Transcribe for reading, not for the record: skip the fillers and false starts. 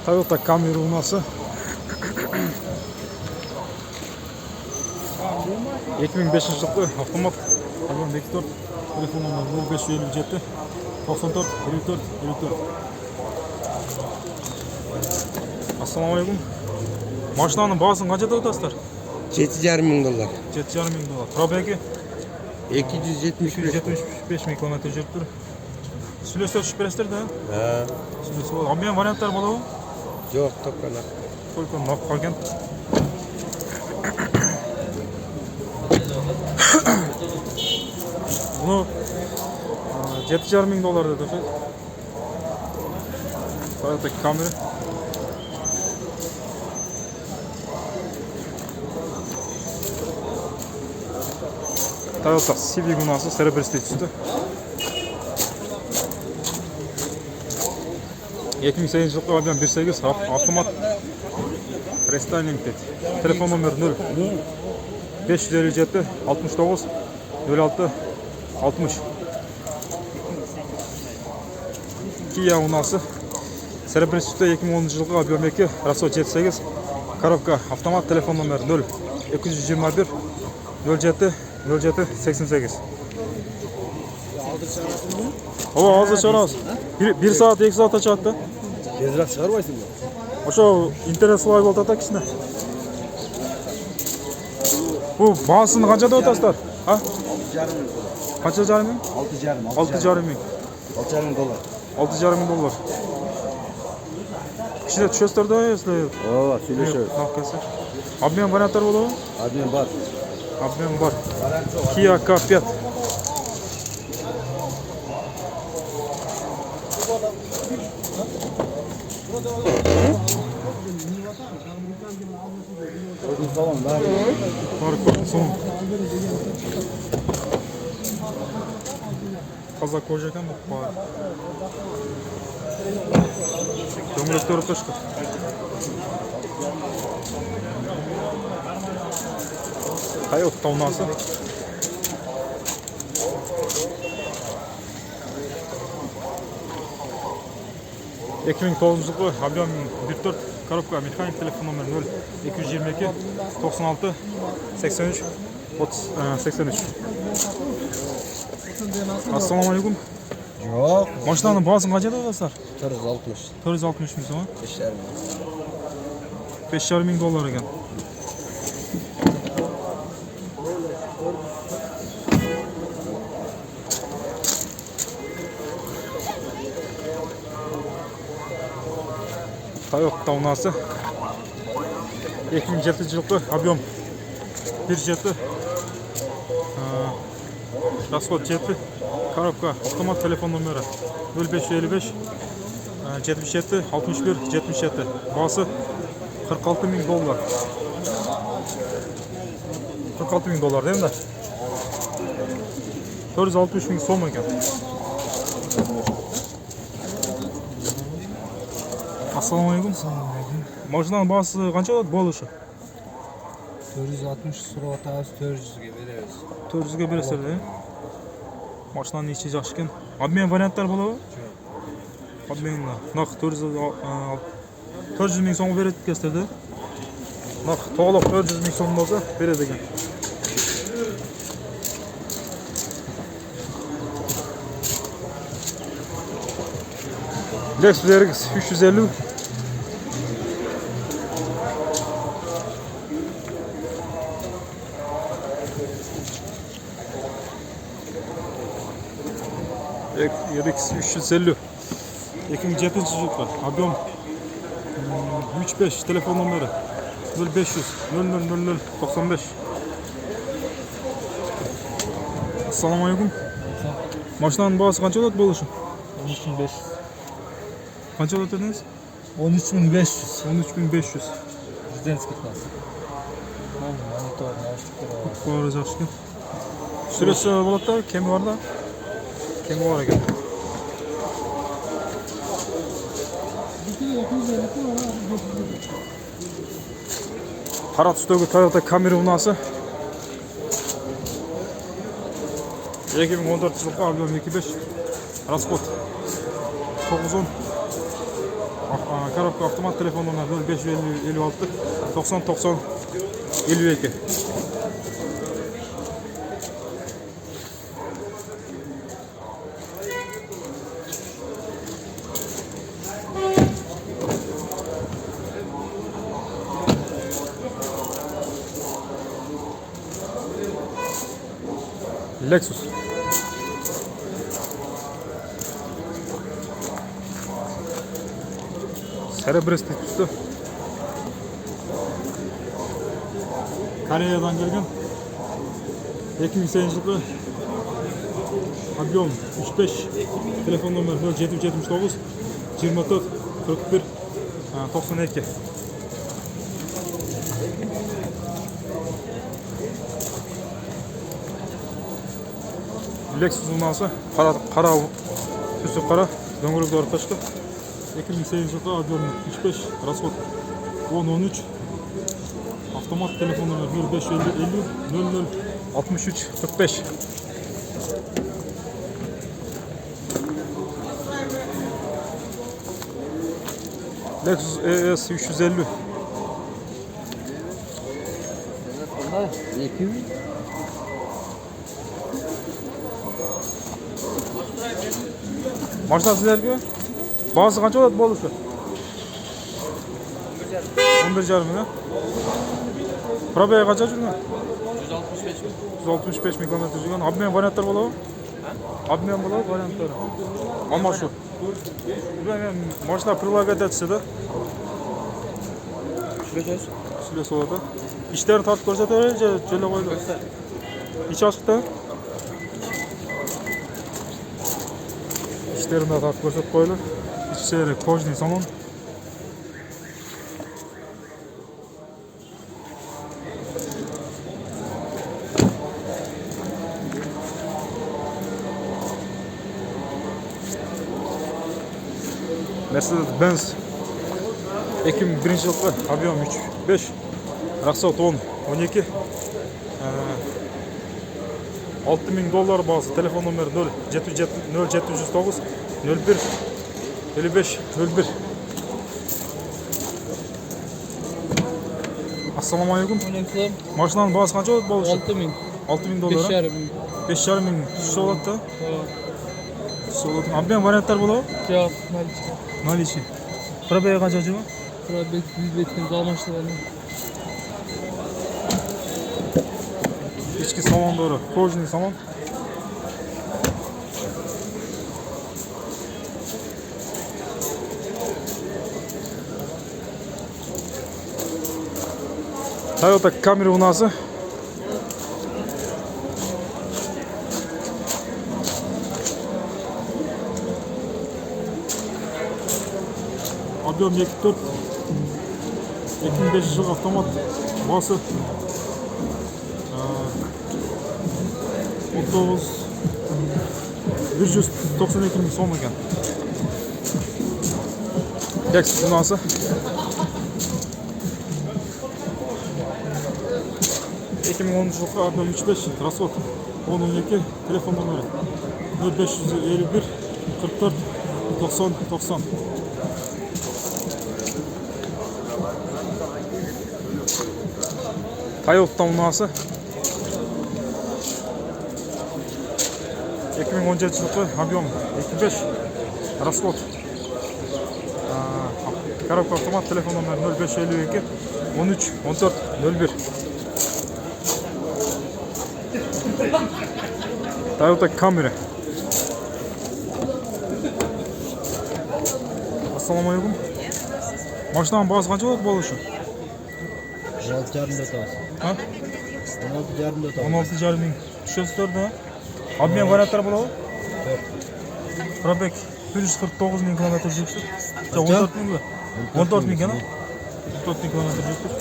Toyota Camry unası. 2005 жылғы автомат. Алған 24 телефон номері 0557 94 54 54. Ассалаумағалейкум. Машинаның бағасын қаншада айтасыздар? $7,500. 7,5 мың доллар. Пробеги 275 мың километр жүріп тұр. Сүйлесіп үшіп бересіздер да? Сүйлесіп ол. Алмен варианттар болады? Жоқ, только нақ. Только нақ қалген. Bunu 7,5 мың доллар деді. Toyota Camry. Toyota Civic unası серебристый түсті. 2008 жылғы алған 1.8 автомат рестайлинг дейді. Телефон номер 0 557 69 06 60. Kia унасы серебристый 2010 жылғы объем 2 расход 78 коробка автомат. Телефон номер 0 221 07 07 88. Ова, азыр шығарасыз. 1 сағат, 2 сағатта шығады да? Тезірек шығармайсың ба? Ошо интернет слай болды да кішіне. Бұл бағасын қаншада отасыздар? Қанша жарым мың? 6,5 мың. 6,5 мың доллар. Кішіне түшесіздер да, если... Ооба, сөйлешеміз. Обмен варианттар болады ма? Обмен бар. Обмен бар. Kia K5. Таза кожа екен бұл. Дөңгелектері қышқы. Toyota унасы. жылғы объем 1.4 коробка механик. Телефон номер 0 222 96 83 83. Ассалаумағалейкум. Жоқ. Машинаның бағасын қаншада айтасыздар? 460. 460 мың сом. 5,5 мың доллар екен. Toyota унасы 2007 жылғы объем 1.7 расход 7 коробка автомат. Телефон номері 0555 77 61 77. Бағасы 46 мың доллар. 46 мың доллар деймін да. 463 мың сом екен. Ассалаумағалейкум. Машинаның бағасы қанша болады бұл үшін? 460 сұрап атабыз, 400-ге береміз. 400-ге бересіздер де? Машинаның іші жақсы екен. Обмен варианттар болады ма? Жоқ. Обмен нақ 400 мың сом береді екенсіздер де? Нақ тоғылып 400 мың сом болса береді екен. Lexus RX 350. RX 350. 2007 жылғы объем 3.5. Телефон номері 0500 0000 95. Ассалаумағалейкум. Машинаның бағасы қанша болады бұл үшін? 13.500. Қанша болады дедіңіз? 13.500. 13.500. Президентский класс. Монитор, наушниктер. Бәрі жақсы екен. Сүресі болады да, кемі бар да? Кемі бар екен. Қара түстегі Toyota Camry унасы 2014 жылғы объем 2.5 расход 910 Коробка автомат, телefon номeri 0556 90 90 52. Lexus. Serebrestik üstü. Koreyadan gelgen. 2008 yılı. Объем 35. Telefon numara 0779 24 41 92. Lexus unası qara түсі qara döngülükleri ortaçtı. 2008 yılı объем 35 расход 10-13 автомат telefon numara 0550 00 63 45. Lexus ES 350. Bunlar 200. Maçlar sizlerge bazı kaç oladı bu oluşu? 11,5 mi? Probaya kaça жүрген? 165 000 km жүрген. Обмен варианттар болады? Обмен болады варианттар. Алмашу. Мен машина прилагать етсе да. Сүйлес болады. İşlerini tартып көрсөтө берейин же жөлө койду? İç açıkta. İşlerini de tартып көрсөтүп койлу. İçeri кожный салон. Mercedes-Benz 2001 yılı объем 3.5 расход 10 12 $6.000 bazı telefon numara 0709 01 55 01. Assalamu alaikum. Aleyküm. Maşinanın bazı kaç oldu bu? $6.000. $6.000. 5,5 ming tushsa bo'ladi-da. Обмен варианттар болады? Жоқ, Наличие. Пробеги qancha jibo? пробег 100 almashtıradi. İçki salonları, kojniy salon. Toyota Camry unası. Объем 2.4 2005 yıl avtomat bası 19 192 ming so'm ekan. Lexus unası. Объем 35 расход 10-12 telefon numara 0551 44 90 90. Toyota unası 2017 yılı объем 25 расход коробка автомат telefon numara 0552 13 14 01. Toyota Camry. Assalamu alaikum. Maşinanın bazı kaç oldu bu oluşu? 16,5 da Ha? 16,5 da 16,5 ming tushasizlar da. Обмен варианттар болады? Пробег 149 ming km жүріпсіз. 14 ming mi? 14 ming ekan. 14 ming km жүріпсіз.